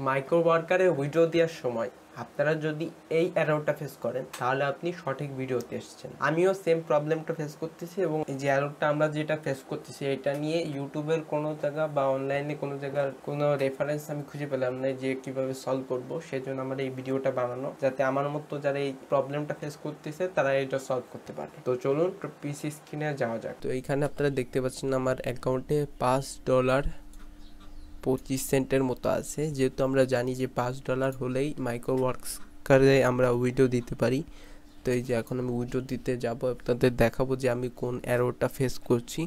Micro ওয়ার্কারে withdraw দেওয়ার সময় আপনারা যদি এই এররটা ফেস করেন তাহলে আপনি সঠিক ভিডিওতে এসেছেন। আমিও সেম প্রবলেমটা ফেস করতেছি এবং এই যে এররটা আমরা যেটা ফেস করতেছি এটা নিয়ে ইউটিউবের কোনো জায়গা বা অনলাইনে কোনো জায়গার কোনো রেফারেন্স আমি খুঁজে পেলাম না যে কিভাবে সলভ করব। সেজন্য আমার এই ভিডিওটা বানানো, যাতে আমার মতো যারা এই প্রবলেমটা ফেস করতেছে তারা এটা সলভ করতে পারে। তো চলুন পিসি স্ক্রিনে যাওয়া যাক। তো এইখানে আপনারা দেখতে পাচ্ছেন আমার অ্যাকাউন্টে $5.25 মতো আছে। যেহেতু আমরা জানি যে $5 হলেই মাইক্রো ওয়ার্কারে আমরা উইড্রো দিতে পারি। তো এই যে এখন আমি উইড্রো দিতে যাব, আপনাদের দেখাবো যে আমি কোন এররটা ফেস করছি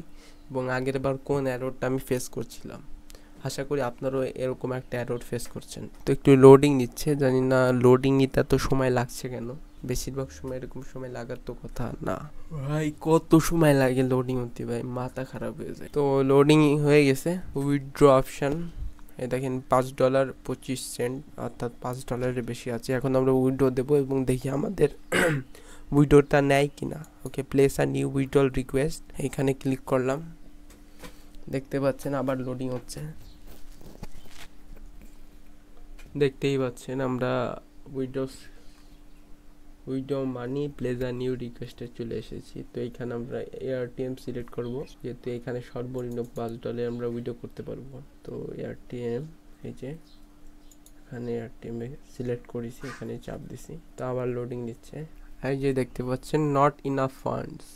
এবং আগের বার কোন এররটা আমি ফেস করছিলাম। আশা করি আপনারাও এরকম একটা এরর ফেস করছেন। তো একটু লোডিং নিচ্ছে, জানি না লোডিং নিতে এত সময় লাগছে কেন। বেশিরভাগ সময় এরকম সময় লাগার তো কথা না ভাই, কত সময় লাগে লোডিং হতে ভাই, মাথা খারাপ হয়ে যায়। তো লোডিং হয়ে গেছে, উইথড্র অপশান এই দেখেন $5.25 অর্থাৎ $5 বেশি আছে। এখন আমরা উইথড্র দেবো এবং দেখি আমাদের উইথড্রটা নেয় কিনা। Okay, place a new withdrawal request, এখানে ক্লিক করলাম। দেখতে পাচ্ছেন আবার লোডিং হচ্ছে, দেখতেই পাচ্ছেন আমরা withdraw money place a new রিকোয়েস্টে চলে এসেছি। তো এইখানে আমরা এআরটিএম সিলেক্ট করব, যেহেতু এখানে সর্বনিম্ন $5 আমরা উইথড্র করতে পারবো। তো এআরটিএম, এই যে এখানে এআরটিএম সিলেক্ট করেছি, এখানে চাপ দিছি। তো আবার লোডিং দিচ্ছে। এই যে দেখতে পাচ্ছেন নট ইনাফ ফান্ডস,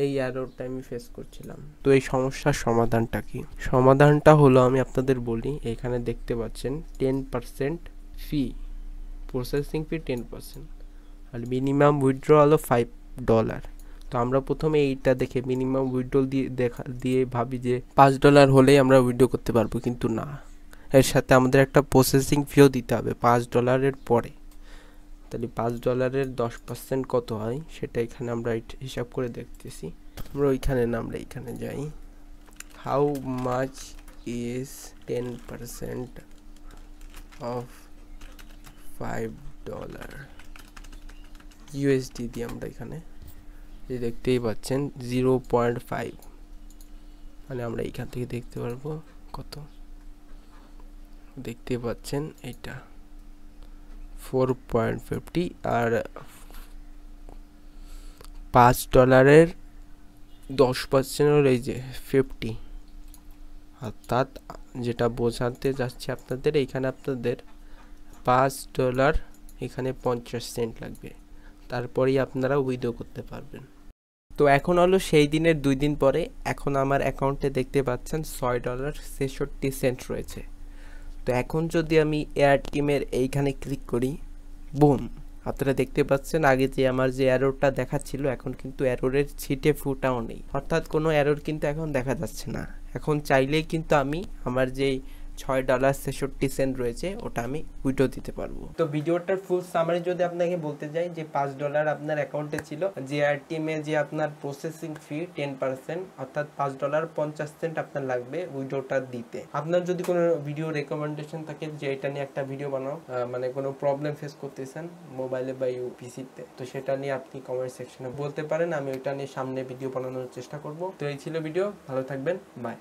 এই এররটা আমি ফেস করছিলাম। তো এই সমস্যার সমাধানটা কি? সমাধানটা হলো, আমি আপনাদের বলি, এখানে দেখতে পাচ্ছেন 10% ফি, প্রসেসিং ফি 10%, আর মিনিমাম উইথড্র হলো $5। তো আমরা প্রথমে এইটা দেখে মিনিমাম উইথড্র দিয়ে ভাবি যে $5 হলেই আমরা উইথড্র করতে পারবো, কিন্তু না, এর সাথে আমাদের একটা প্রসেসিং ফিও দিতে হবে $5 পরে। তাহলে $5 10% কত হয় সেটা এখানে আমরা হিসাব করে দেখতেছি। আমরা ওইখানে না, আমরা এইখানে যাই। How much is 10% of $5 USD দিয়ে আমরা এখানে যে দেখতেই পাচ্ছেন 0.5, মানে আমরা এইখান থেকে দেখতে পারবো কত, দেখতে পাচ্ছেন এইটা 4.50, আর $5 10% এই যে 50, অর্থাৎ যেটা বোঝাতে যাচ্ছে আপনাদের, এইখানে আপনাদের $5 এখানে 50 সেন্ট লাগবে, তারপরেই আপনারা উইথড্র করতে পারবেন। তো এখন হলো সেই দিনের 2 দিন পরে। এখন আমার অ্যাকাউন্টে দেখতে পাচ্ছেন $6.66 রয়েছে। তো এখন যদি আমি এআরটিএমের এইখানে ক্লিক করি, বুম, আপনারা দেখতে পাচ্ছেন আগে যে আমার যে এররটা দেখাচ্ছিল এখন কিন্তু এররের ছিটে ফুটাও নেই, অর্থাৎ কোনো এরর কিন্তু এখন দেখা যাচ্ছে না। এখন চাইলেই কিন্তু আমি আমার যেই $6.66 রয়েছে ওটা আমি উইথড্র দিতে পারবো। তো ভিডিওটার ফুল সামারি যদি আপনাকে বলতে যাই, যে $5 আপনার অ্যাকাউন্টে ছিল, যে এআরটিএমে যে আপনার প্রসেসিং ফি 10%, অর্থাৎ $5.50 আপনার লাগবে উইথড্রটা দিতে। আপনার যদি কোনো ভিডিও রেকমেন্ডেশন থাকে যে এটা নিয়ে একটা ভিডিও বানাও, মানে কোনো প্রবলেম ফেস করতেছেন মোবাইলে বা পিসিতে, তো সেটা নিয়ে আপনি কমেন্ট সেকশনে বলতে পারেন, আমি ওইটা নিয়ে সামনে ভিডিও বানানোর চেষ্টা করব। তো এই ছিল ভিডিও, ভালো থাকবেন, বাই।